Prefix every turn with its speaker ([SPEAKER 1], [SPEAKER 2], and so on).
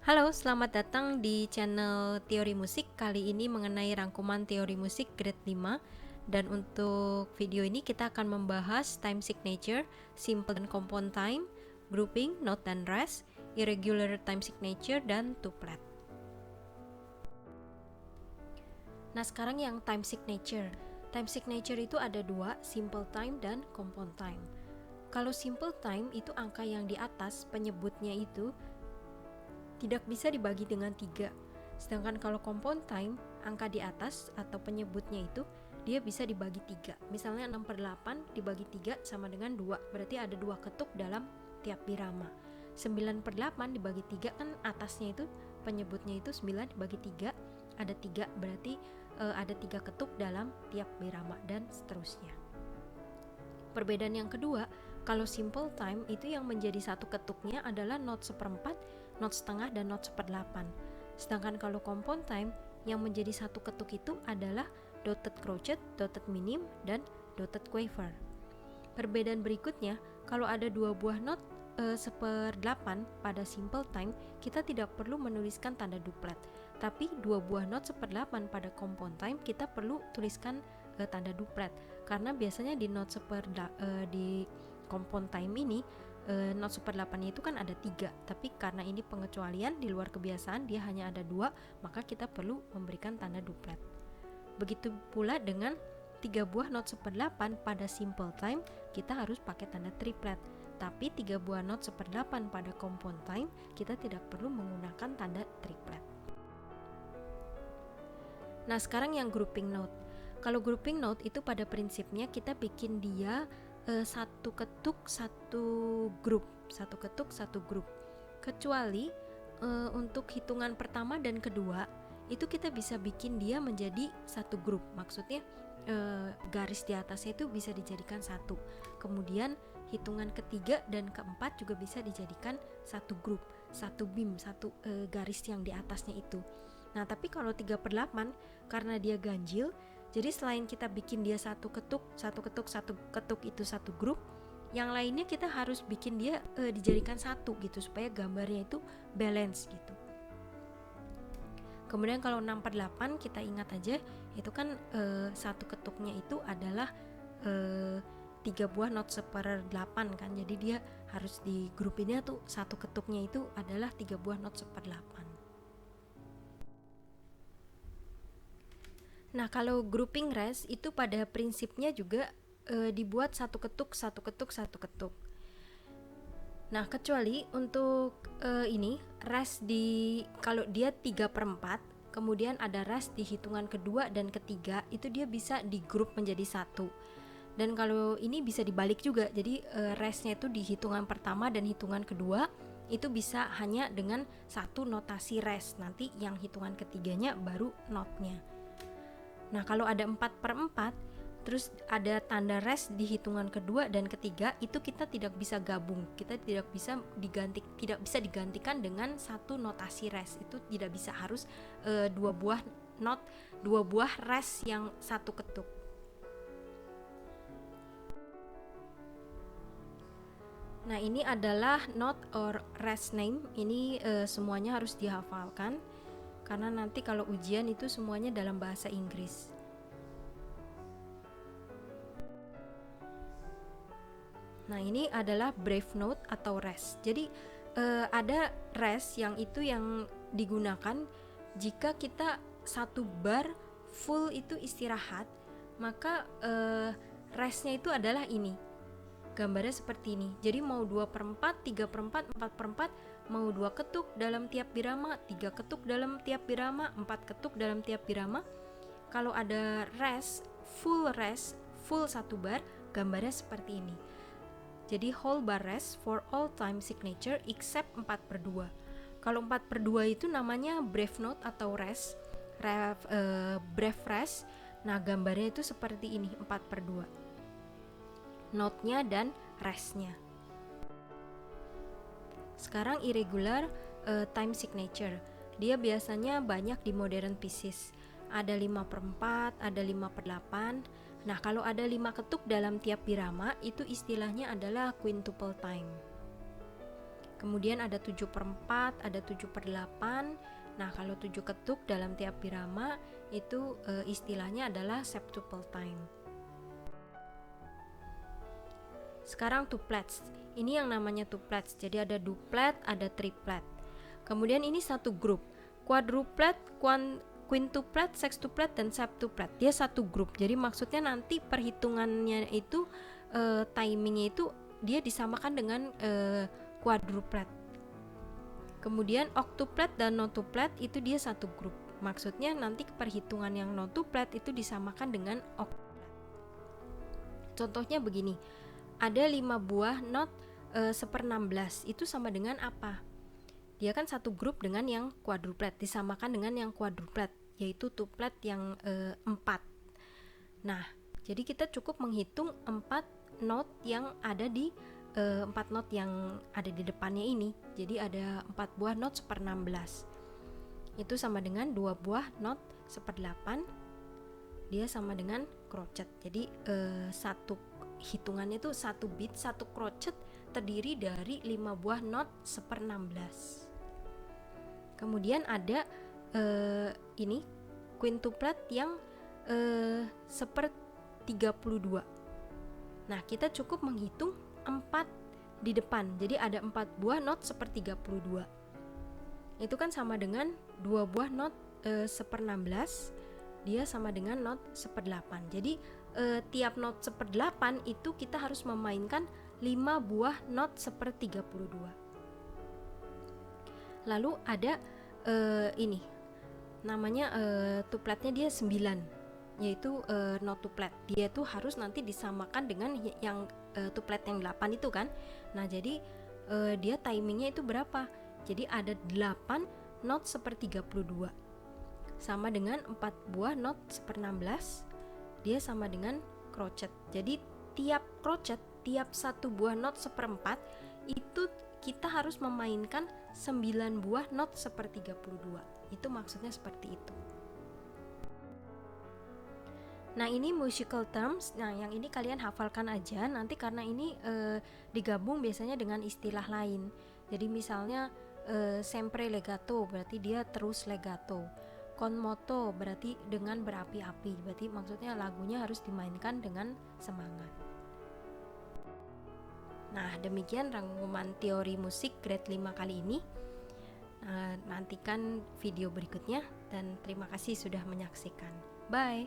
[SPEAKER 1] Halo, selamat datang di channel Teori Musik. Kali ini mengenai rangkuman teori musik grade 5. Dan untuk video ini kita akan membahas time signature, simple dan compound time, grouping, note dan rest, irregular time signature, dan tuplet. Nah, sekarang yang time signature. Time signature itu ada dua, simple time dan compound time. Kalau simple time itu angka yang di atas penyebutnya itu tidak bisa dibagi dengan 3. Sedangkan kalau compound time, angka di atas atau penyebutnya itu dia bisa dibagi 3. Misalnya 6/8 dibagi 3 sama dengan 2, berarti ada 2 ketuk dalam tiap birama. 9/8 dibagi 3 kan atasnya itu penyebutnya itu 9 dibagi 3, ada 3, berarti ada 3 ketuk dalam tiap birama dan seterusnya. Perbedaan yang kedua, kalau simple time itu yang menjadi satu ketuknya adalah not 1/4, not setengah, dan not 1/8. Sedangkan kalau compound time yang menjadi satu ketuk itu adalah dotted crotchet, dotted minim, dan dotted quaver. Perbedaan berikutnya, kalau ada dua buah not 1/8 pada simple time, kita tidak perlu menuliskan tanda duplet. Tapi dua buah not 1/8 pada compound time kita perlu tuliskan tanda duplet, karena biasanya di not di compound time ini not 1/8 itu kan ada 3, tapi karena ini pengecualian di luar kebiasaan dia hanya ada 2, maka kita perlu memberikan tanda duplet. Begitu pula dengan 3 buah not 1/8 pada simple time kita harus pakai tanda triplet, tapi 3 buah not 1/8 pada compound time kita tidak perlu menggunakan tanda triplet. Nah, sekarang yang grouping note. Kalau grouping note itu pada prinsipnya kita bikin dia satu ketuk satu grup, satu ketuk satu grup. Kecuali untuk hitungan pertama dan kedua itu kita bisa bikin dia menjadi satu grup. Maksudnya garis di atasnya itu bisa dijadikan satu. Kemudian hitungan ketiga dan keempat juga bisa dijadikan satu grup, satu beam, satu garis yang di atasnya itu. Nah, tapi kalau 3/8 karena dia ganjil, jadi selain kita bikin dia satu ketuk itu satu grup, yang lainnya kita harus bikin dia dijadikan satu gitu supaya gambarnya itu balance gitu. Kemudian kalau 6/8 kita ingat aja itu kan satu ketuknya itu adalah 3 buah not 1/8 kan, jadi dia harus di grupinnya tuh satu ketuknya itu adalah 3 buah not 1/8. Nah, kalau grouping rest itu pada prinsipnya juga dibuat satu ketuk. Nah, kecuali untuk ini rest di kalau dia 3/4, kemudian ada rest di hitungan kedua dan ketiga, itu dia bisa di grup menjadi satu. Dan kalau ini bisa dibalik juga, jadi restnya itu di hitungan pertama dan hitungan kedua itu bisa hanya dengan satu notasi rest, nanti yang hitungan ketiganya baru notnya. Nah, kalau ada 4/4 terus ada tanda rest di hitungan kedua dan ketiga, itu kita tidak bisa gabung, kita tidak bisa digantikan dengan satu notasi rest, itu tidak bisa, harus dua buah rest yang satu ketuk. Nah, ini adalah note or rest name. Ini semuanya harus dihafalkan karena nanti kalau ujian itu semuanya dalam bahasa Inggris. Nah, ini adalah brave note atau rest. Jadi ada rest yang itu yang digunakan jika kita satu bar full itu istirahat, maka restnya itu adalah ini. Gambarnya seperti ini. Jadi mau 2/4, 3/4, 4/4, mau 2 ketuk dalam tiap birama, 3 ketuk dalam tiap birama, 4 ketuk dalam tiap birama. Kalau ada rest, full satu bar, gambarnya seperti ini. Jadi whole bar rest for all time signature except 4/2. Kalau 4/2 itu namanya brave note atau rest, brave rest. Nah, gambarnya itu seperti ini, 4/2. Note-nya dan rest-nya. Sekarang irregular time signature. Dia biasanya banyak di modern pieces. Ada 5/4, ada 5/8. Nah, kalau ada 5 ketuk dalam tiap birama, itu istilahnya adalah quintuple time. Kemudian ada 7/4, ada 7/8. Nah, kalau 7 ketuk dalam tiap birama itu istilahnya adalah septuple time. Sekarang tuplets. Ini yang namanya tuplets. Jadi ada duplet, ada triplet. Kemudian ini satu grup. Quadruplet, quintuplet, sextuplet, dan septuplet. Dia satu grup. Jadi maksudnya nanti perhitungannya itu timingnya itu dia disamakan dengan quadruplet. Kemudian octuplet dan notuplet itu dia satu grup. Maksudnya nanti perhitungan yang notuplet itu disamakan dengan octuplet. Contohnya begini. Ada 5 buah not 1/16. Itu sama dengan apa? Dia kan satu grup dengan yang quadruplet, disamakan dengan yang quadruplet, yaitu tuplet yang 4. Nah, jadi kita cukup menghitung 4 not yang ada di 4 not yang ada di depannya ini. Jadi ada 4 buah not 1/16. Itu sama dengan 2 buah not 1/8. Dia sama dengan crochet. Jadi satu hitungannya itu satu beat, satu crochet terdiri dari 5 buah not 1/16. Kemudian ada ini quintuplet yang 1/32. Nah, kita cukup menghitung 4 di depan. Jadi ada 4 buah not 1/32. Itu kan sama dengan 2 buah not 1/16. Dia sama dengan not 1/8. Jadi tiap not 1/8 itu kita harus memainkan 5 buah not 1/32. Lalu ada ini namanya tupletnya dia 9, yaitu not tuplet. Dia tuh harus nanti disamakan dengan yang tuplet yang 8 itu kan. Nah, jadi dia timingnya itu berapa? Jadi ada 8 not 1/32 sama dengan 4 buah not 1/16. Dia sama dengan crochet. Jadi tiap crochet, tiap satu buah not 1/4 itu kita harus memainkan 9 buah not 1/32. Itu maksudnya seperti itu. Nah, ini musical terms. Nah, yang ini kalian hafalkan aja nanti karena ini digabung biasanya dengan istilah lain. Jadi misalnya sempre legato berarti dia terus legato. Con moto berarti dengan berapi-api. Berarti maksudnya lagunya harus dimainkan dengan semangat. Nah, demikian rangkuman teori musik grade 5 kali ini. Nantikan video berikutnya dan terima kasih sudah menyaksikan. Bye.